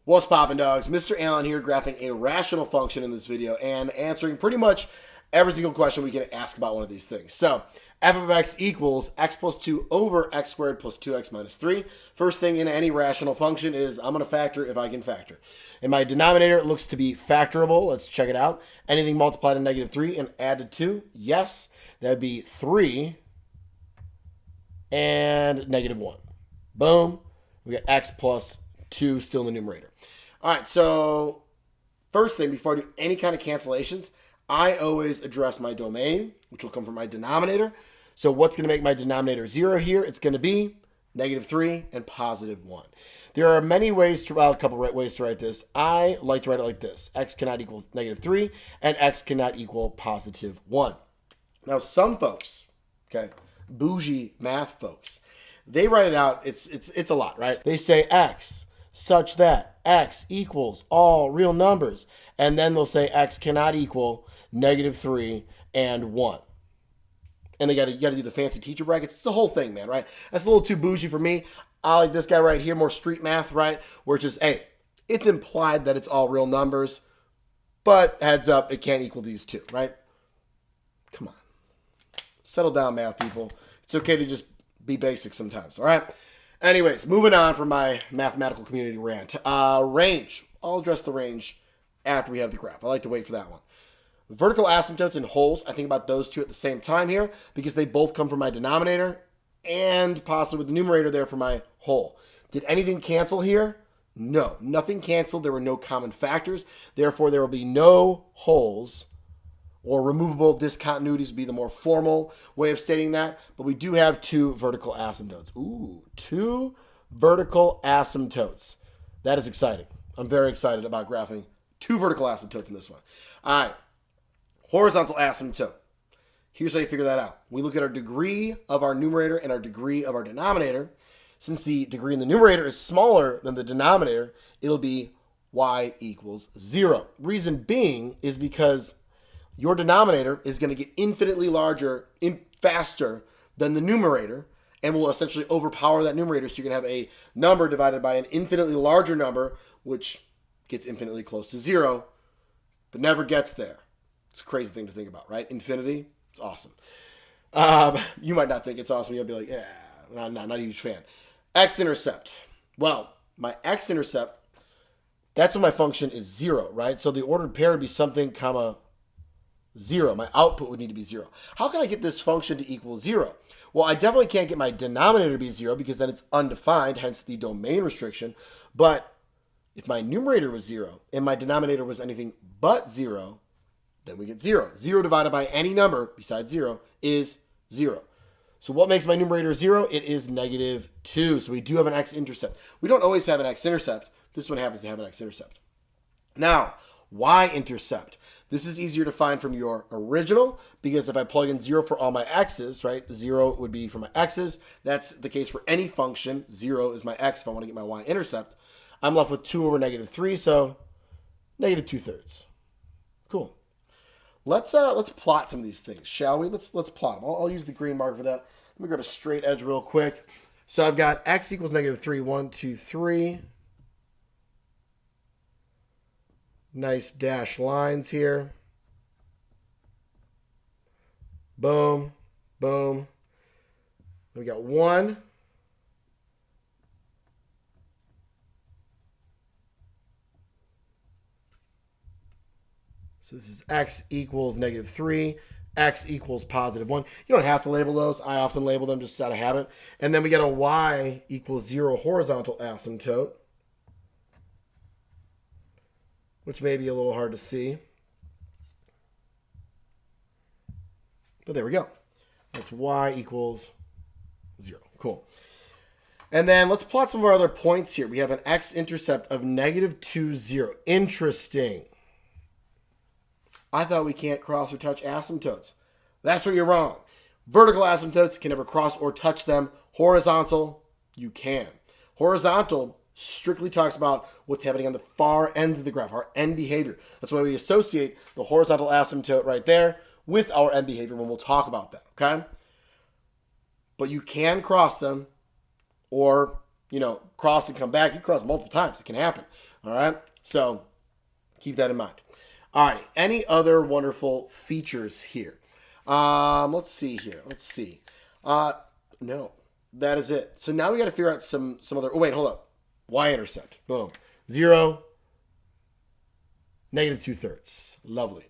What's poppin', dogs? Mr. Allen here, graphing a rational function in this video and answering pretty much every single question we can ask about one of these things. So, f of x equals x plus 2 over x squared plus 2x minus 3. First thing in any rational function is I'm going to factor if I can factor. In my denominator, it looks to be factorable. Let's check it out. Anything multiplied to negative 3 and add to 2? Yes. That would be 3 and negative 1. Boom. We got x plus 2 still in the numerator. All right, so first thing, before I do any kind of cancellations, I always address my domain, which will come from my denominator. So what's going to make my denominator 0 here? It's going to be negative 3 and positive 1. There are many ways to, well, a couple of ways to write this. I like to write it like this. X cannot equal negative 3, and x cannot equal positive 1. Now, some folks, okay, bougie math folks, they write it out. It's a lot, right? They say x such that x equals all real numbers. And then they'll say x cannot equal negative 3 and 1. And you got to do the fancy teacher brackets. It's the whole thing, man, right? That's a little too bougie for me. I like this guy right here, more street math, right? Where it's just, hey, it's implied that it's all real numbers, but heads up, it can't equal these two, right? Come on. Settle down, math people. It's okay to just be basic sometimes, all right? Anyways, moving on from my mathematical community rant. Range. I'll address the range after we have the graph. I like to wait for that one. Vertical asymptotes and holes, I think about those two at the same time here because they both come from my denominator and possibly with the numerator there for my hole. Did anything cancel here? No, nothing canceled. There were no common factors. Therefore, there will be no holes, or removable discontinuities would be the more formal way of stating that. But we do have two vertical asymptotes. Ooh, two vertical asymptotes. That is exciting. I'm very excited about graphing two vertical asymptotes in this one. All right, horizontal asymptote. Here's how you figure that out. We look at our degree of our numerator and our degree of our denominator. Since the degree in the numerator is smaller than the denominator, it'll be y equals 0. Reason being is because your denominator is going to get infinitely larger, faster than the numerator, and will essentially overpower that numerator. So you're going to have a number divided by an infinitely larger number, which gets infinitely close to 0, but never gets there. It's a crazy thing to think about, right? Infinity, it's awesome. You might not think it's awesome. You'll be like, yeah, not a huge fan. X-intercept. Well, my x-intercept, that's when my function is 0, right? So the ordered pair would be something, comma, 0. My output would need to be 0. How can I get this function to equal 0? Well, I definitely can't get my denominator to be 0 because then it's undefined, hence the domain restriction. But if my numerator was 0 and my denominator was anything but 0, then we get 0. 0 divided by any number besides 0 is 0. So what makes my numerator 0? It is negative 2. So we do have an x-intercept. We don't always have an x-intercept. This one happens to have an x-intercept. Now, y-intercept. This is easier to find from your original because if I plug in 0 for all my x's, right, 0 would be for my x's. That's the case for any function. 0 is my x if I want to get my y-intercept. I'm left with 2 over negative 3, so negative 2/3. Cool. Let's plot some of these things, shall we? Let's plot them. I'll use the green marker for that. Let me grab a straight edge real quick. So I've got x equals negative 3. 1, 2, 3. Nice dash lines here. Boom, boom. We got 1. So this is x equals negative 3, x equals positive 1. You don't have to label those. I often label them just out of habit. And then we get a y equals 0 horizontal asymptote, which may be a little hard to see. But there we go. That's y equals 0. Cool. And then let's plot some of our other points here. We have an x-intercept of negative 2, 0. Interesting. I thought we can't cross or touch asymptotes. That's where you're wrong. Vertical asymptotes can never cross or touch them. Horizontal, you can. Horizontal strictly talks about what's happening on the far ends of the graph, our end behavior. That's why we associate the horizontal asymptote right there with our end behavior when we'll talk about that, okay? But you can cross them or, cross and come back. You cross multiple times. It can happen. All right, so keep that in mind. All right, any other wonderful features here? Let's see here. Let's see. No, that is it. So now we got to figure out some other. Oh wait, hold up. Y-intercept. Boom. 0, -2/3. Lovely.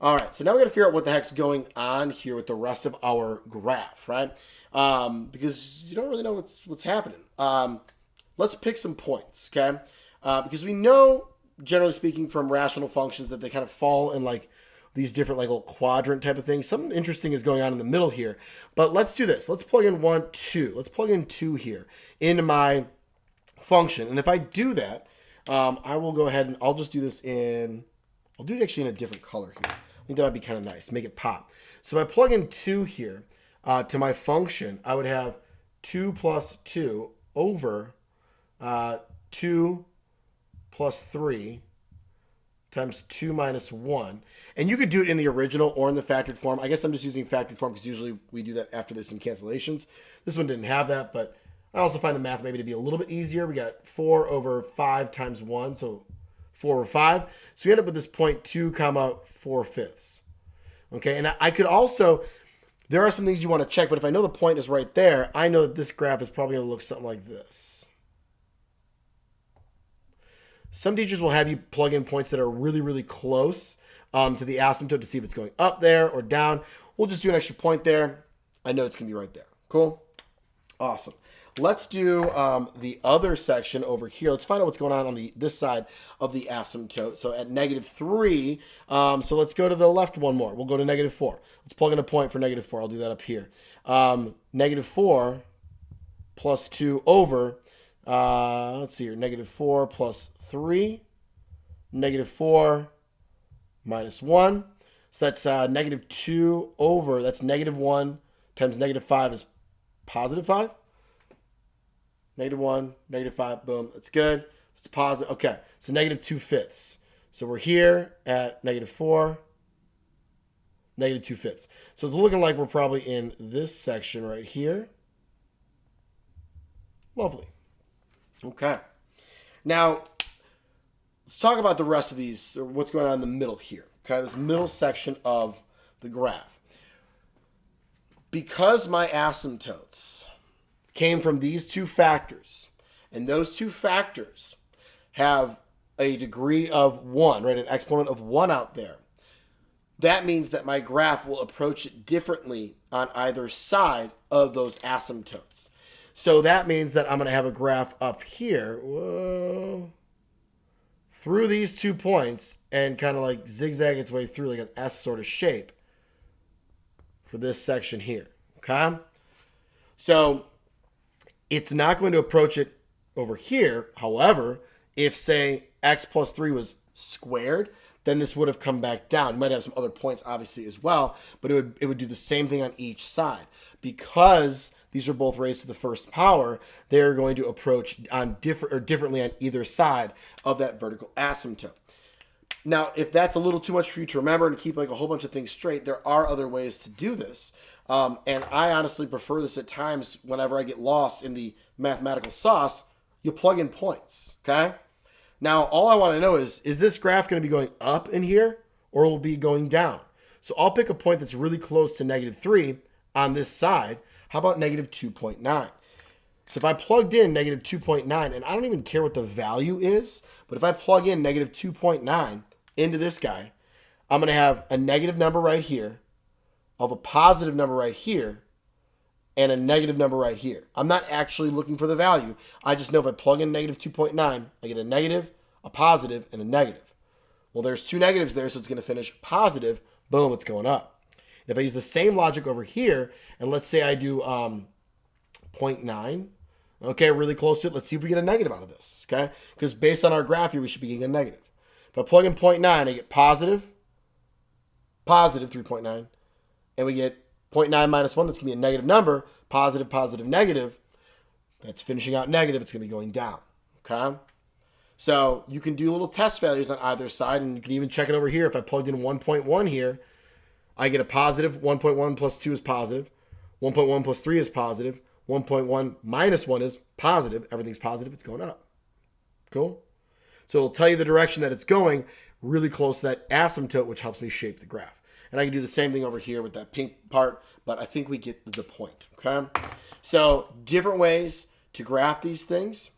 All right, so now we got to figure out what the heck's going on here with the rest of our graph, right? Because you don't really know what's happening. Let's pick some points, okay? Because we know, generally speaking, from rational functions that they kind of fall in like these different like little quadrant type of things. Something interesting is going on in the middle here. But let's do this. Let's plug in 1, 2. Let's plug in 2 here into my function. And if I do that, I will go ahead and I'll just do this in, I'll do it actually in a different color here. I think that might be kind of nice. Make it pop. So if I plug in 2 here to my function, I would have 2 plus 2 over 2 plus 3 times 2 minus 1. And you could do it in the original or in the factored form. I guess I'm just using factored form because usually we do that after there's some cancellations. This one didn't have that, but I also find the math maybe to be a little bit easier. We got 4 over 5 times 1, so 4 over 5. So we end up with this 0.2 comma 4/5. Okay, and I could also, there are some things you want to check, but if I know the point is right there, I know that this graph is probably going to look something like this. Some teachers will have you plug in points that are really, really close to the asymptote to see if it's going up there or down. We'll just do an extra point there. I know it's going to be right there. Cool? Awesome. Let's do the other section over here. Let's find out what's going on this side of the asymptote. So at -3, so let's go to the left one more. We'll go to -4. Let's plug in a point for -4. I'll do that up here. -4 plus 2 over, let's see here, -4 plus 3, -4 minus 1. So that's -2 over, that's -1 times -5 is +5. -1, -5, boom, that's good. It's positive. Okay, so -2/5. So we're here at -4, -2/5. So it's looking like we're probably in this section right here. Lovely. Okay. Now, let's talk about the rest of these, or what's going on in the middle here. Okay, this middle section of the graph. Because my asymptotes came from these two factors, and those two factors have a degree of 1, right, an exponent of 1 out there, that means that my graph will approach it differently on either side of those asymptotes. So that means that I'm going to have a graph up here, whoa, through these 2 points and kind of like zigzag its way through like an S sort of shape for this section here, okay? So it's not going to approach it over here. However, if, say, x plus 3 was squared, then this would have come back down. You might have some other points, obviously, as well, but it would do the same thing on each side. Because these are both raised to the first power, they're going to approach on differently on either side of that vertical asymptote. Now, if that's a little too much for you to remember and keep like a whole bunch of things straight, there are other ways to do this. And I honestly prefer this at times whenever I get lost in the mathematical sauce. You plug in points, okay? Now, all I want to know is this graph going to be going up in here or will it be going down? So I'll pick a point that's really close to -3 on this side. How about -2.9? So if I plugged in -2.9, and I don't even care what the value is, but if I plug in -2.9 into this guy, I'm going to have a negative number right here, of a positive number right here, and a negative number right here. I'm not actually looking for the value. I just know if I plug in -2.9, I get a negative, a positive, and a negative. Well, there's 2 negatives there, so it's going to finish positive. Boom, it's going up. If I use the same logic over here, and let's say I do 0.9, okay, really close to it. Let's see if we get a negative out of this, okay? Because based on our graph here, we should be getting a negative. If I plug in 0.9, I get positive 3.9, and we get 0.9 minus 1, that's going to be a negative number, positive, positive, negative. That's finishing out negative. It's going to be going down, okay? So you can do little test values on either side, and you can even check it over here. If I plugged in 1.1 here, I get a positive. 1.1 plus 2 is positive. 1.1 plus 3 is positive. 1.1 minus 1 is positive. Everything's positive. It's going up. Cool? So it'll tell you the direction that it's going really close to that asymptote, which helps me shape the graph. And I can do the same thing over here with that pink part, but I think we get the point, okay? So different ways to graph these things.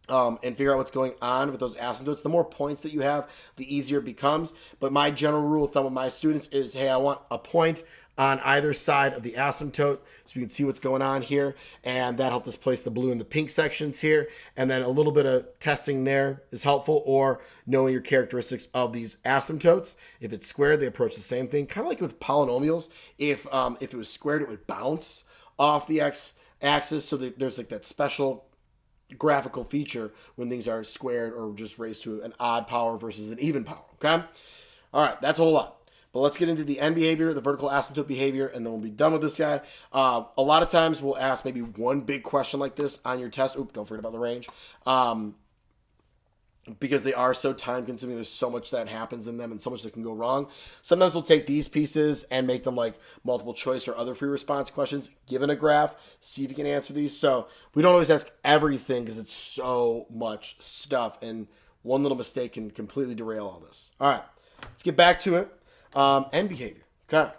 And figure out what's going on with those asymptotes. The more points that you have, the easier it becomes. But my general rule of thumb with my students is, hey, I want a point on either side of the asymptote so we can see what's going on here. And that helped us place the blue and the pink sections here. And then a little bit of testing there is helpful, or knowing your characteristics of these asymptotes. If it's squared, they approach the same thing. Kind of like with polynomials. If it was squared, it would bounce off the x-axis. So there's like that special graphical feature when things are squared or just raised to an odd power versus an even power, okay? All right, that's a whole lot. But let's get into the end behavior, the vertical asymptote behavior, and then we'll be done with this guy. A lot of times we'll ask maybe one big question like this on your test. Oop, don't forget about the range. Because they are so time consuming, there's so much that happens in them and so much that can go wrong. Sometimes we'll take these pieces and make them like multiple choice or other free response questions, given a graph, see if you can answer these. So we don't always ask everything because it's so much stuff, and one little mistake can completely derail all this. All right, let's get back to it. End behavior, okay?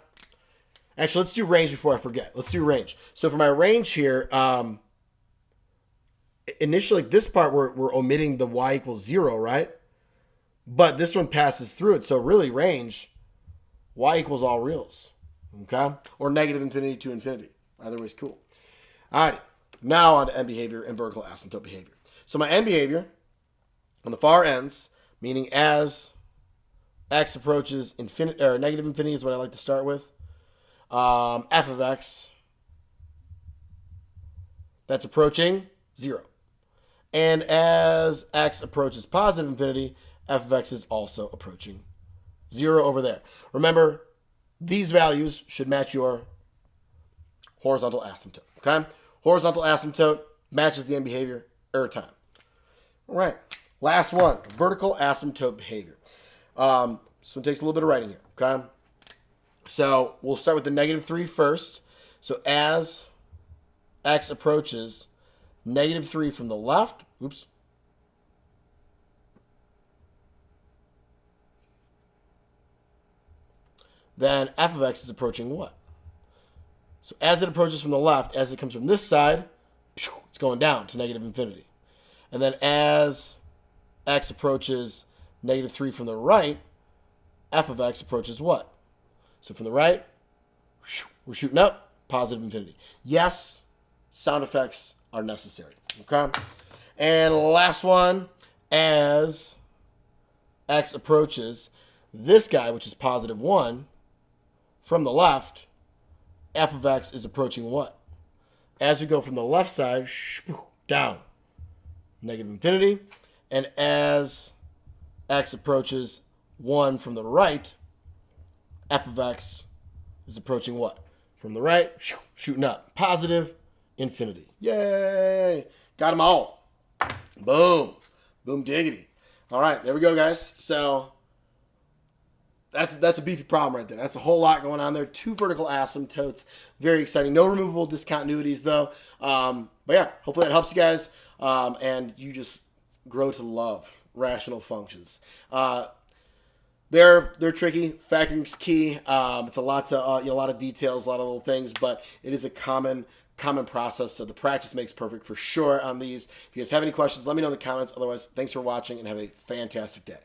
Actually, let's do range before I forget. Let's do range. So for my range here, initially, this part, we're omitting the y equals 0, right? But this one passes through it. So really, range, y equals all reals, okay? Or negative infinity to infinity. Either way is cool. All right, now on to end behavior and vertical asymptote behavior. So my end behavior on the far ends, meaning as x approaches infinity, or negative infinity is what I like to start with. F of x, that's approaching 0. And as x approaches positive infinity, f of x is also approaching 0 over there. Remember, these values should match your horizontal asymptote, okay? Horizontal asymptote matches the end behavior every time. All right, last one, vertical asymptote behavior. This one takes a little bit of writing here, okay? So we'll start with the -3 first. So as x approaches -3 from the left, oops. Then f of x is approaching what? So as it approaches from the left, as it comes from this side, it's going down to negative infinity. And then as x approaches -3 from the right, f of x approaches what? So from the right, we're shooting up, positive infinity. Yes, sound effects are necessary, okay? And last one, as x approaches this guy, which is +1, from the left, f of x is approaching what? As we go from the left side, down, negative infinity. And as x approaches 1 from the right, f of x is approaching what? From the right, shooting up, positive infinity. Yay! Got them all. Boom. Boom diggity. All right, there we go, guys. So that's a beefy problem right there. That's a whole lot going on there. 2 vertical asymptotes. Very exciting. No removable discontinuities, though. But yeah, hopefully that helps you guys. And you just grow to love rational functions. They're tricky. Factoring's key. It's a lot to a lot of details, a lot of little things, but it is a common process. So the practice makes perfect for sure on these. If you guys have any questions, let me know in the comments. Otherwise, thanks for watching and have a fantastic day.